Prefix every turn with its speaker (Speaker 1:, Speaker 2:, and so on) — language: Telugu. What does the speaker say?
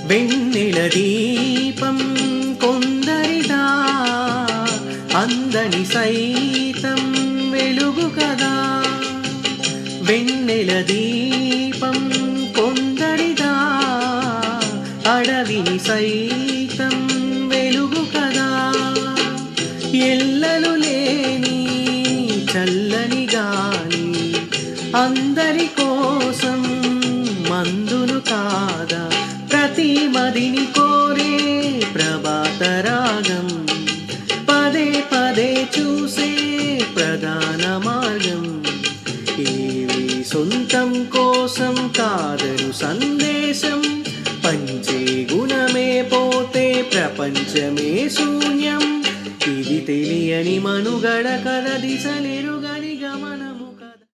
Speaker 1: వెన్నెల దీపం కొందరిదా, అందని సైతం వెలుగు కదా. వెన్నెల దీపం కొందరిదా, అడవిని సైతం వెలుగు కదా. ఎల్లలు లేని చల్లని గాలి అందరి కోసం మందులు కాదా. ప్రతి మదిని కోరే ప్రభాత రాగం, పదే పదే చూసే ప్రధాన మార్గం. ఏవి సొంతం కోసం కాదను సందేశం, పంచే గుణమే పోతే ప్రపంచమే శూన్యం. ఇది తెలియని మనుగడ కల దిశలేరు.